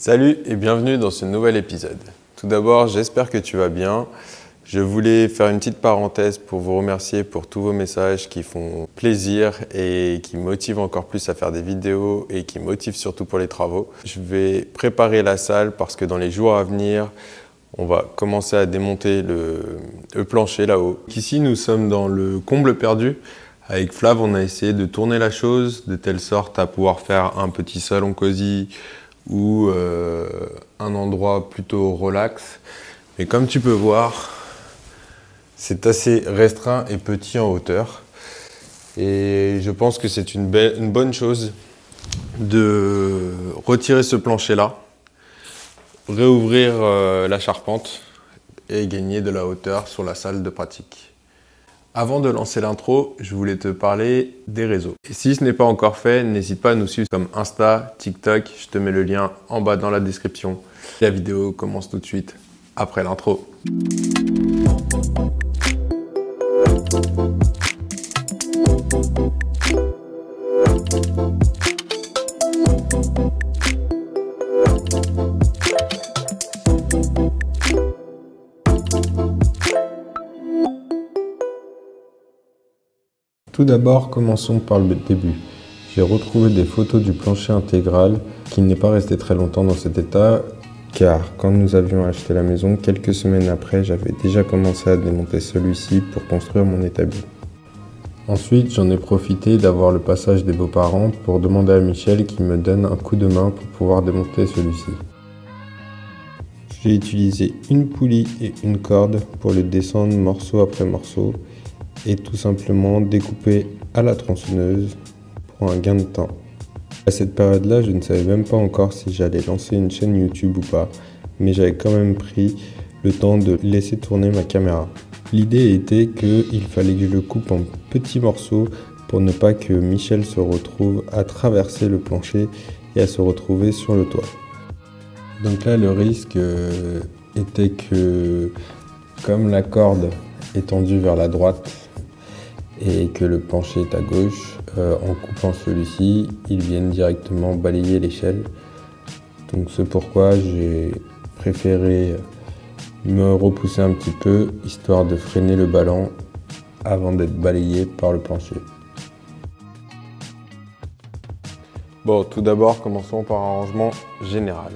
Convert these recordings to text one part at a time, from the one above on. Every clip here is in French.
Salut et bienvenue dans ce nouvel épisode. Tout d'abord, j'espère que tu vas bien. Je voulais faire une petite parenthèse pour vous remercier pour tous vos messages qui font plaisir et qui motivent encore plus à faire des vidéos et qui motivent surtout pour les travaux. Je vais préparer la salle parce que dans les jours à venir, on va commencer à démonter le plancher là-haut. Ici, nous sommes dans le comble perdu. Avec Flav, on a essayé de tourner la chose de telle sorte à pouvoir faire un petit salon cosy ou un endroit plutôt relax. Mais comme tu peux voir, c'est assez restreint et petit en hauteur. Et je pense que c'est une bonne chose de retirer ce plancher-là, réouvrir la charpente et gagner de la hauteur sur la salle de pratique. Avant de lancer l'intro, je voulais te parler des réseaux. Et si ce n'est pas encore fait, n'hésite pas à nous suivre comme Insta, TikTok, je te mets le lien en bas dans la description. La vidéo commence tout de suite après l'intro. Tout d'abord, commençons par le début. J'ai retrouvé des photos du plancher intégral qui n'est pas resté très longtemps dans cet état car quand nous avions acheté la maison, quelques semaines après, j'avais déjà commencé à démonter celui-ci pour construire mon établi. Ensuite, j'en ai profité d'avoir le passage des beaux-parents pour demander à Michel qu'il me donne un coup de main pour pouvoir démonter celui-ci. J'ai utilisé une poulie et une corde pour le descendre morceau après morceau et tout simplement découper à la tronçonneuse pour un gain de temps. À cette période-là, je ne savais même pas encore si j'allais lancer une chaîne YouTube ou pas, mais j'avais quand même pris le temps de laisser tourner ma caméra. L'idée était qu'il fallait que je le coupe en petits morceaux pour ne pas que Michel se retrouve à traverser le plancher et à se retrouver sur le toit. Donc là, le risque était que, comme la corde est tendue vers la droite, et que le plancher est à gauche, en coupant celui-ci, ils viennent directement balayer l'échelle. Donc c'est pourquoi j'ai préféré me repousser un petit peu, histoire de freiner le ballon avant d'être balayé par le plancher. Bon, tout d'abord, commençons par un rangement général.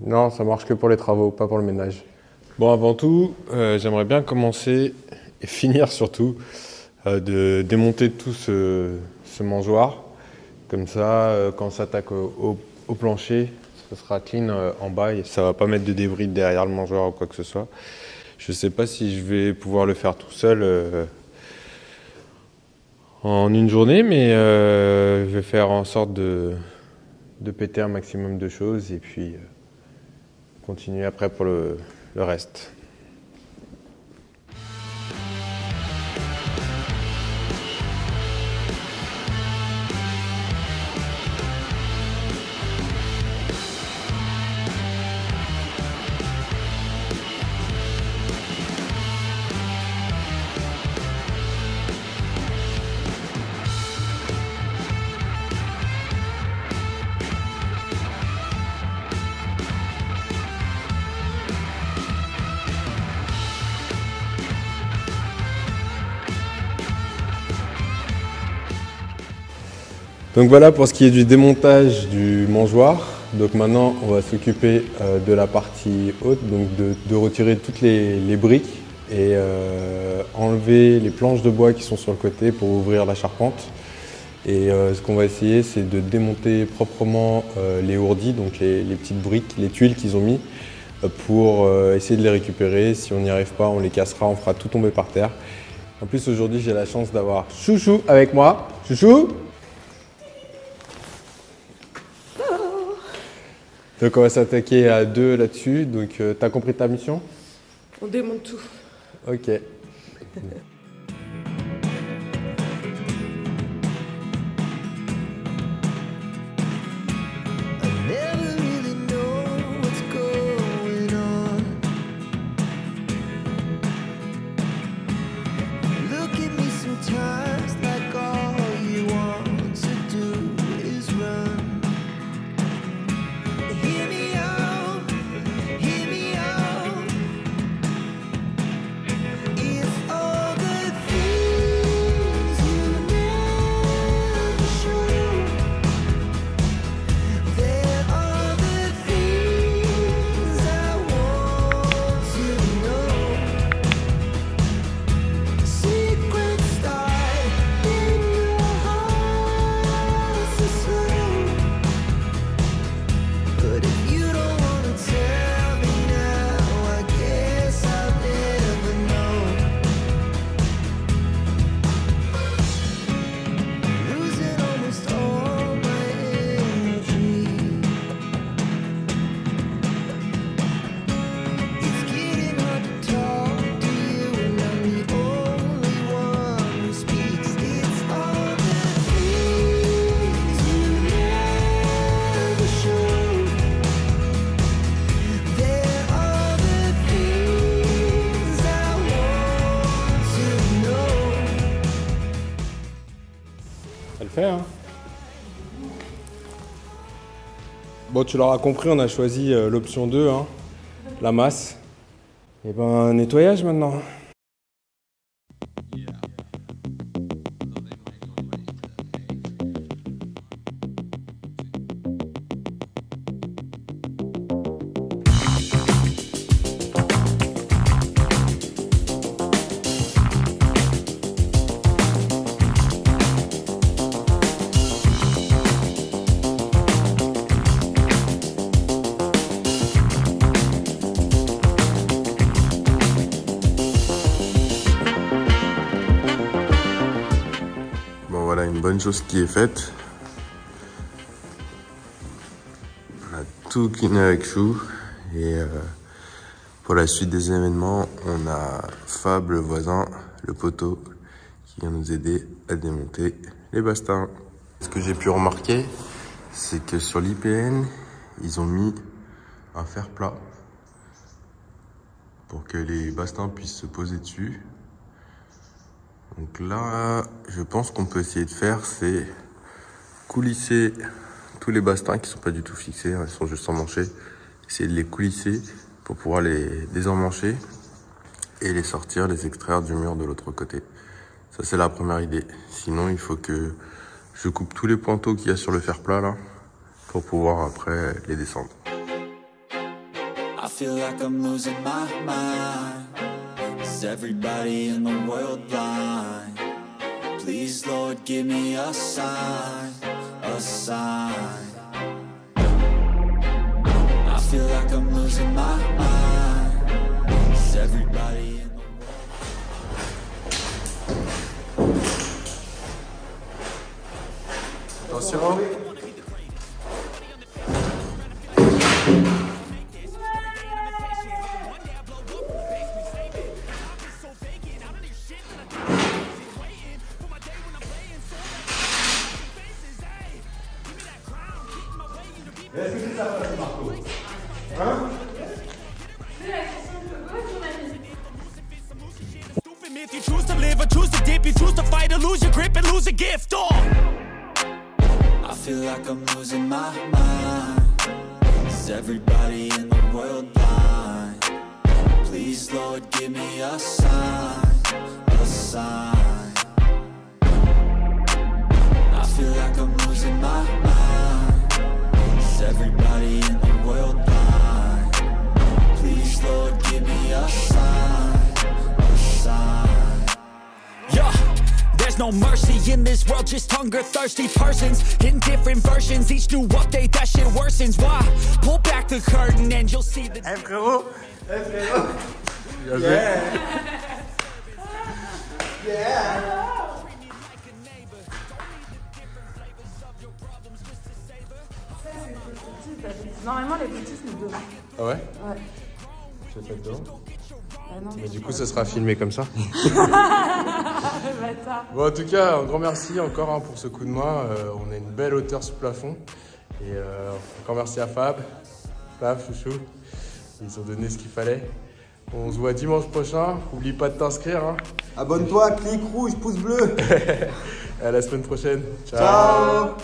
Non, ça marche que pour les travaux, pas pour le ménage. Bon, avant tout, j'aimerais bien commencer, et finir surtout, de démonter tout ce mangeoire. Comme ça, quand on s'attaque au plancher, ça sera clean en bas et ça va pas mettre de débris derrière le mangeoire ou quoi que ce soit. Je sais pas si je vais pouvoir le faire tout seul en une journée, mais je vais faire en sorte de péter un maximum de choses et puis continuer après pour le reste. Donc voilà pour ce qui est du démontage du mangeoir. Donc maintenant on va s'occuper de la partie haute, donc de retirer toutes les briques et enlever les planches de bois qui sont sur le côté pour ouvrir la charpente. Et ce qu'on va essayer, c'est de démonter proprement les ourdis, donc les petites briques, les tuiles qu'ils ont mis, pour essayer de les récupérer. Si on n'y arrive pas, on les cassera, on fera tout tomber par terre. En plus aujourd'hui j'ai la chance d'avoir Chouchou avec moi. Chouchou! Donc on va s'attaquer à deux là-dessus. Donc t'as compris ta mission? On démonte tout. Ok. Look at me sometimes. fait, hein. Bon, tu l'auras compris, on a choisi l'option 2, hein, la masse. Et ben, nettoyage maintenant. Voilà une bonne chose qui est faite. On a tout cleané avec Chou et pour la suite des événements, on a Fab, le voisin, le poteau, qui vient nous aider à démonter les bastings. Ce que j'ai pu remarquer, c'est que sur l'IPN, ils ont mis un fer plat pour que les bastings puissent se poser dessus. Donc là, je pense qu'on peut essayer de faire, c'est coulisser tous les bastings qui sont pas du tout fixés, hein, ils sont juste emmanchés. Essayer de les coulisser pour pouvoir les désemmancher et les sortir, les extraire du mur de l'autre côté. Ça, c'est la première idée. Sinon, il faut que je coupe tous les pointeaux qu'il y a sur le fer plat là pour pouvoir après les descendre. I feel like I'm losing my mind. Is everybody in the world blind? Please, Lord, give me a sign, a sign. I feel like I'm losing my mind. Is everybody in the world? Attention. Est-ce que c'est ça, Marco? Hein? If you choose to live or choose to dip, you choose to fight or lose your grip and lose a gift. Oh. I feel like I'm losing my mind. Is everybody in the world blind? Please, Lord, give me a sign, a sign. I feel like I'm losing my mind. Is everybody in the world blind? Please, Lord, give me a sign, a sign. Yeah, there's no mercy in this world, just hunger-thirsty persons in different versions. Each new update, that shit worsens. Why? Pull back the curtain and you'll see the... Hey frérot! Hey frérot! Bien joué! Yeah. Normalement, les petits, c'est deux. Ah ouais? Ouais. Je fais dedans. Ah non, Mais du coup, ça sera filmé comme ça. bâtard. Bon, en tout cas, un grand merci encore hein, pour ce coup de main. On a une belle hauteur sous plafond. Et encore merci à Fab, Chouchou. Ils ont donné ce qu'il fallait. On se voit dimanche prochain. N'oublie pas de t'inscrire. Hein. Abonne-toi, clic rouge, pouce bleu. À la semaine prochaine. Ciao.